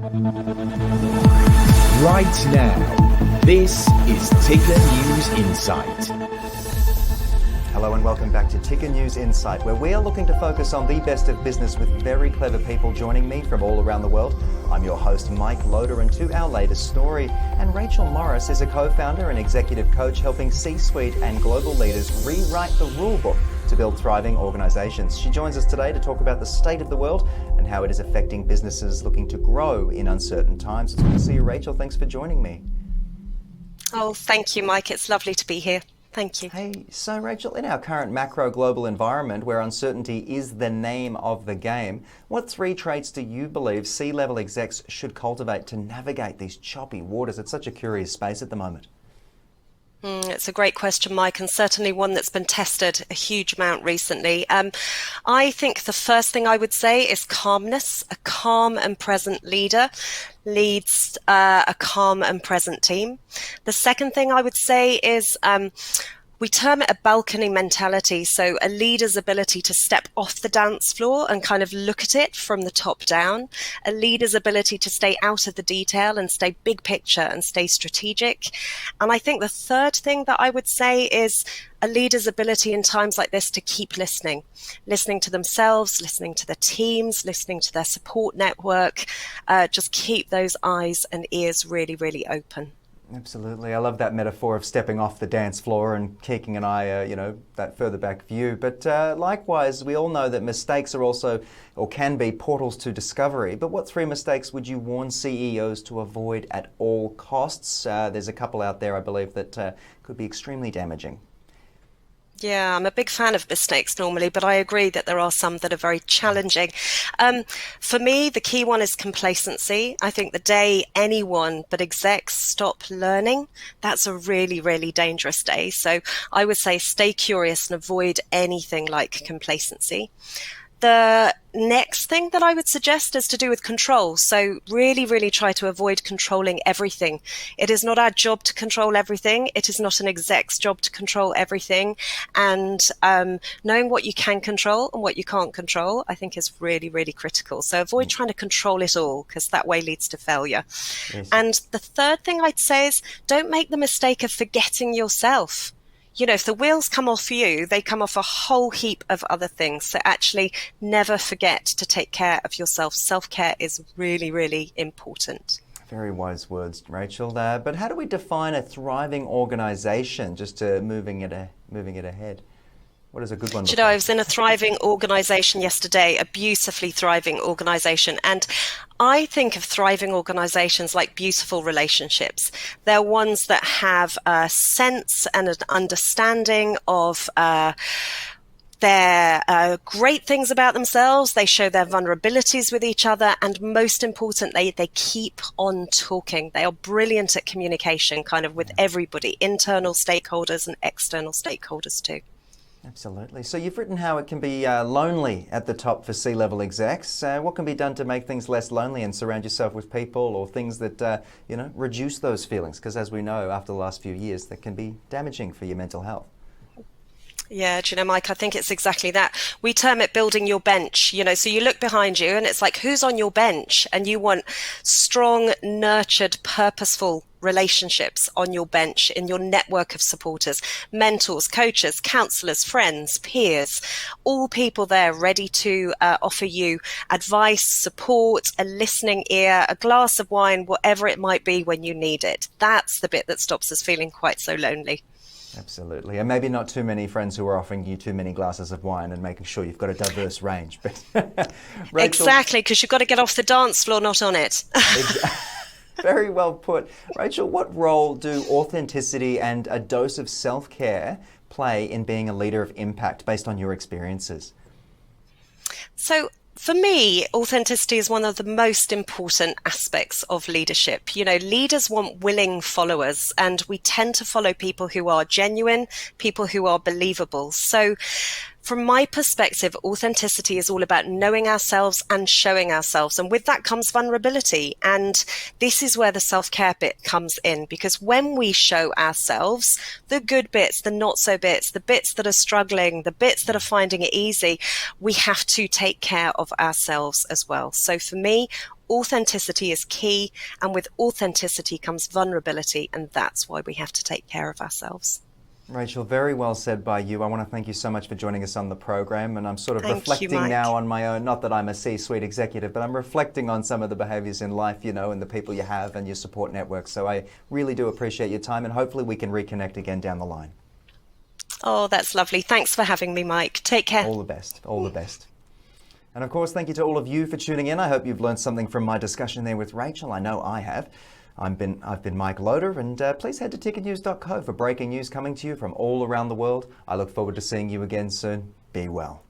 Right now, this is Ticker News Insight. Hello and welcome back to Ticker News Insight, where we are looking to focus on the best of business with very clever people joining me from all around the world. I'm your host, Mike Loder, and to our latest story. And Rachel Morris is a co-founder and executive coach helping C-suite and global leaders rewrite the rulebook to build thriving organizations. She joins us today to talk about the state of the world and how it is affecting businesses looking to grow in uncertain times. It's good to see you, Rachel. Thanks for joining me. Oh, thank you, Mike. It's lovely to be here. Thank you. Hey, so Rachel, in our current macro global environment where uncertainty is the name of the game, what 3 traits do you believe C-level execs should cultivate to navigate these choppy waters? It's such a curious space at the moment. It's a great question, Mike, and certainly one that's been tested a huge amount recently. I think the first thing I would say is calmness. A calm and present leader leads a calm and present team. The second thing I would say is we term it a balcony mentality. So a leader's ability to step off the dance floor and kind of look at it from the top down. A leader's ability to stay out of the detail and stay big picture and stay strategic. And I think the third thing that I would say is a leader's ability in times like this to keep listening to themselves, listening to their teams, listening to their support network. Just keep those eyes and ears really, really open. Absolutely. I love that metaphor of stepping off the dance floor and keeping an eye, that further back view. But likewise, we all know that mistakes are also, or can be, portals to discovery. But what 3 mistakes would you warn CEOs to avoid at all costs? There's a couple out there, I believe, that could be extremely damaging. Yeah, I'm a big fan of mistakes normally, but I agree that there are some that are very challenging. For me, the key one is complacency. I think the day anyone but execs stop learning, that's a really, really dangerous day. So I would say stay curious and avoid anything like complacency. The next thing that I would suggest is to do with control. So really, really try to avoid controlling everything. It is not our job to control everything. It is not an exec's job to control everything. And knowing what you can control and what you can't control, I think is really, really critical. So avoid trying to control it all, because that way leads to failure. Yes. And the third thing I'd say is don't make the mistake of forgetting yourself. If the wheels come off you, they come off a whole heap of other things. So actually never forget to take care of yourself. Self-care is really, really important. Very wise words, Rachel. But how do we define a thriving organization, just to moving it ahead? What is a good one? I was in a thriving organization yesterday, a beautifully thriving organization. And I think of thriving organizations like beautiful relationships. They're ones that have a sense and an understanding of their great things about themselves. They show their vulnerabilities with each other. And most importantly, they keep on talking. They are brilliant at communication, kind of with everybody, internal stakeholders and external stakeholders too. Absolutely. So you've written how it can be lonely at the top for C-level execs. What can be done to make things less lonely and surround yourself with people or things that, reduce those feelings? Because as we know, after the last few years, that can be damaging for your mental health. Yeah, Mike, I think it's exactly that. We term it building your bench, so you look behind you and it's like, who's on your bench? And you want strong, nurtured, purposeful relationships on your bench, in your network of supporters, mentors, coaches, counselors, friends, peers, all people there ready to offer you advice, support, a listening ear, a glass of wine, whatever it might be when you need it. That's the bit that stops us feeling quite so lonely. Absolutely. And maybe not too many friends who are offering you too many glasses of wine and making sure you've got a diverse range. But Rachel, exactly, because you've got to get off the dance floor, not on it. Very well put. Rachel, what role do authenticity and a dose of self-care play in being a leader of impact based on your experiences? So for me, authenticity is one of the most important aspects of leadership. Leaders want willing followers, and we tend to follow people who are genuine, people who are believable. So from my perspective, authenticity is all about knowing ourselves and showing ourselves. And with that comes vulnerability. And this is where the self-care bit comes in, because when we show ourselves, the good bits, the not so bits, the bits that are struggling, the bits that are finding it easy, we have to take care of ourselves as well. So for me, authenticity is key, and with authenticity comes vulnerability, and that's why we have to take care of ourselves. Rachel, very well said by you. I want to thank you so much for joining us on the program. And I'm sort of reflecting now on my own, not that I'm a C-suite executive, but I'm reflecting on some of the behaviors in life, you know, and the people you have and your support network. So I really do appreciate your time, and hopefully we can reconnect again down the line. Oh, that's lovely. Thanks for having me, Mike. Take care. All the best. All the best. And of course, thank you to all of you for tuning in. I hope you've learned something from my discussion there with Rachel. I know I have. I've been Mike Loder, and please head to ticketnews.co for breaking news coming to you from all around the world. I look forward to seeing you again soon. Be well.